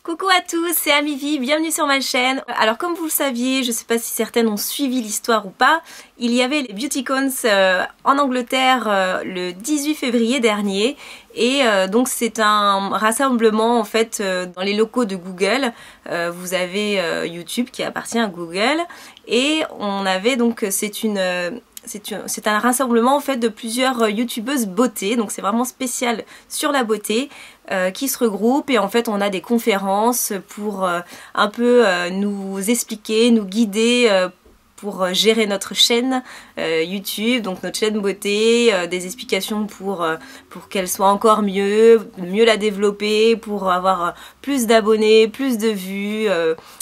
Coucou à tous, c'est Amivi, bienvenue sur ma chaîne. Alors comme vous le saviez, je sais pas si certaines ont suivi l'histoire ou pas, il y avait les Beautycons en Angleterre le 18 février dernier et donc c'est un rassemblement en fait dans les locaux de Google. Vous avez YouTube qui appartient à Google et on avait donc c'est un rassemblement en fait de plusieurs youtubeuses beauté, donc c'est vraiment spécial sur la beauté qui se regroupent et en fait on a des conférences pour un peu nous expliquer, nous guider pour gérer notre chaîne YouTube, donc notre chaîne beauté, des explications pour qu'elle soit encore mieux la développer, pour avoir plus d'abonnés, plus de vues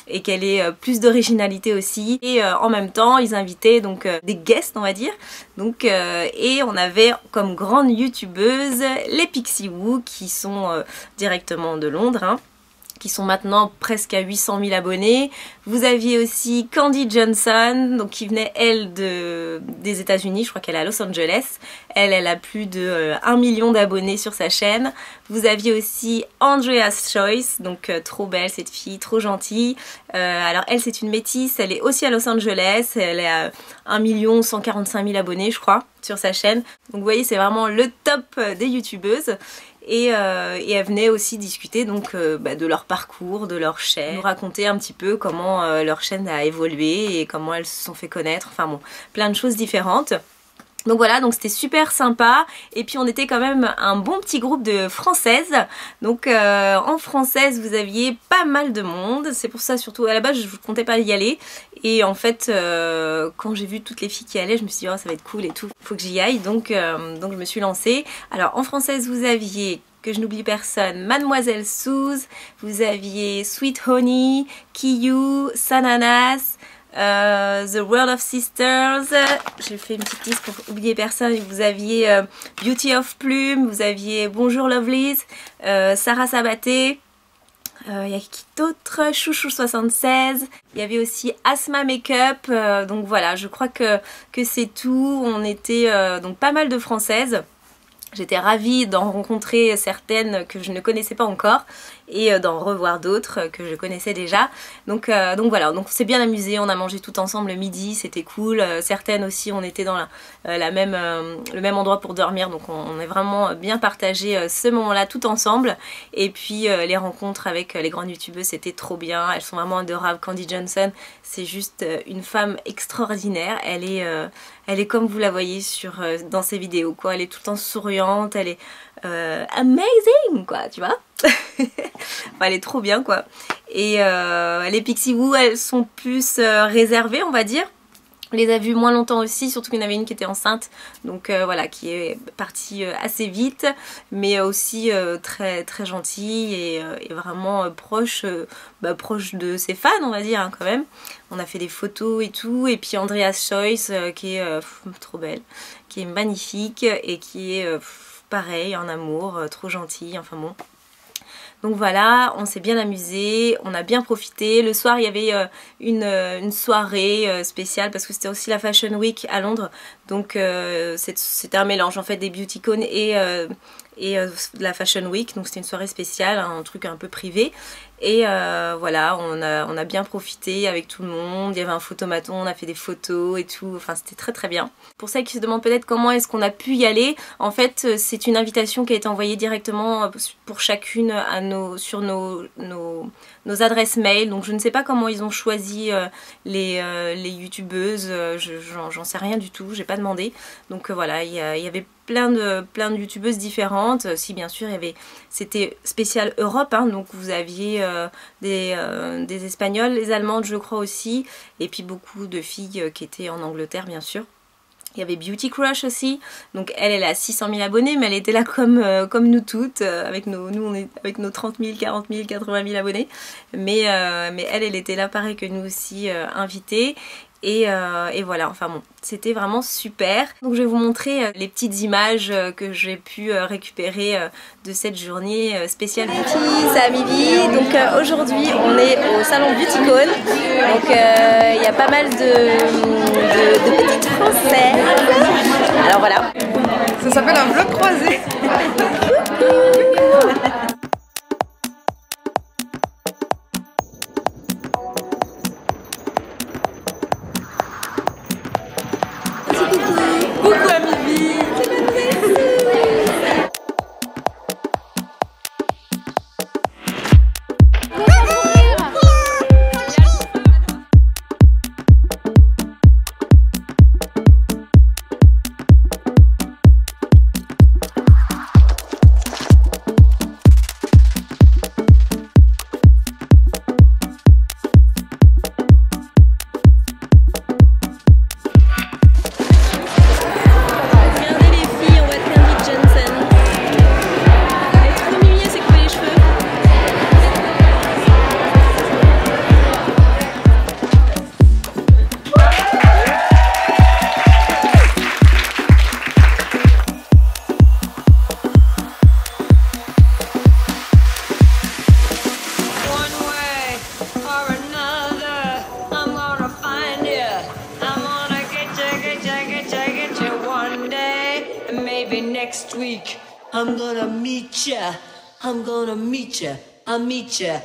et qu'elle ait plus d'originalité aussi. Et en même temps, ils invitaient donc des guests, on va dire. Donc et on avait comme grande youtubeuse les Pixiwoo qui sont directement de Londres, hein, qui sont maintenant presque à 800 000 abonnés. Vous aviez aussi Candy Johnson, donc qui venait elle des États-Unis, je crois qu'elle est à Los Angeles. Elle a plus de 1 million d'abonnés sur sa chaîne. Vous aviez aussi Andrea's Choice, donc trop belle cette fille, trop gentille. Alors elle c'est une métisse, elle est aussi à Los Angeles, elle est à 1 145 000 abonnés je crois sur sa chaîne. Donc vous voyez c'est vraiment le top des youtubeuses. Et elles venaient aussi discuter donc de leur parcours, de leur chaîne, nous raconter un petit peu comment leur chaîne a évolué et comment elles se sont fait connaître, enfin bon, plein de choses différentes. Donc voilà, donc c'était super sympa et puis on était quand même un bon petit groupe de françaises. Donc en française vous aviez pas mal de monde, c'est pour ça surtout à la base je ne comptais pas y aller et en fait quand j'ai vu toutes les filles qui allaient je me suis dit oh ça va être cool et tout, faut que j'y aille donc je me suis lancée. Alors en française vous aviez, que je n'oublie personne, Mademoiselle Suze, vous aviez Sweet Honey, Kiyu, Sananas, The World of Sisters, j'ai fait une petite liste pour oublier personne, vous aviez Beauty of Plume, vous aviez Bonjour Lovelies, Sarah Sabaté, il y a qui d'autre, Chouchou 76, il y avait aussi Asma Makeup, donc voilà, je crois que c'est tout, on était donc pas mal de françaises. J'étais ravie d'en rencontrer certaines que je ne connaissais pas encore et d'en revoir d'autres que je connaissais déjà. Donc voilà, donc on s'est bien amusé, on a mangé tout ensemble le midi, c'était cool. Certaines aussi, on était dans le même endroit pour dormir, donc on est vraiment bien partagé ce moment-là tout ensemble. Et puis les rencontres avec les grandes youtubeuses, c'était trop bien, elles sont vraiment adorables. Candy Johnson, c'est juste une femme extraordinaire, elle est comme vous la voyez dans ses vidéos, quoi. Elle est tout le temps souriante, elle est amazing, quoi, tu vois. Enfin, elle est trop bien, quoi. Et les Pixiwoo, elles sont plus réservées, on va dire. On les a vues moins longtemps aussi, surtout qu'il y en avait une qui était enceinte, donc voilà, qui est partie assez vite, mais aussi très très gentille et vraiment proche de ses fans, on va dire, hein, quand même. On a fait des photos et tout, et puis Andrea's Choice qui est trop belle, qui est magnifique et qui est pareil, en amour, trop gentille, enfin bon. Donc voilà, on s'est bien amusé, on a bien profité. Le soir, il y avait une soirée spéciale parce que c'était aussi la Fashion Week à Londres. Donc c'était un mélange en fait des Beautycons et de la Fashion Week. Donc c'était une soirée spéciale, un truc un peu privé. Et voilà, on a bien profité avec tout le monde. Il y avait un photomaton, on a fait des photos et tout. Enfin, c'était très très bien. Pour celles qui se demandent peut-être comment est-ce qu'on a pu y aller, en fait, c'est une invitation qui a été envoyée directement pour chacune sur nos adresses mail. Donc je ne sais pas comment ils ont choisi les youtubeuses. J'en sais rien du tout, j'ai pas demandé. Donc voilà, il y avait plein de youtubeuses différentes. Si bien sûr c'était spécial Europe, hein, donc vous aviez des Espagnols, les Allemandes je crois aussi, et puis beaucoup de filles qui étaient en Angleterre bien sûr. Il y avait Beauty Crush aussi, donc elle a 600 000 abonnés, mais elle était là comme nous toutes, nous on est avec nos 30 000, 40 000, 80 000 abonnés, mais elle était là pareil que nous aussi, invitée. Et voilà, enfin bon, c'était vraiment super. Donc je vais vous montrer les petites images que j'ai pu récupérer de cette journée spéciale beauty. C'est Amivi. Donc aujourd'hui on est au salon Beautycon. Donc il y a pas mal de petites françaises. Alors voilà. Ça s'appelle un vlog croisé. week I'm gonna meet ya. I'm gonna meet ya. I'll meet ya.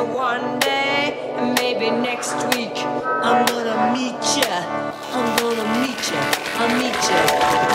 One day, and maybe next week I'm gonna meet ya. I'm gonna meet ya. I'll meet ya.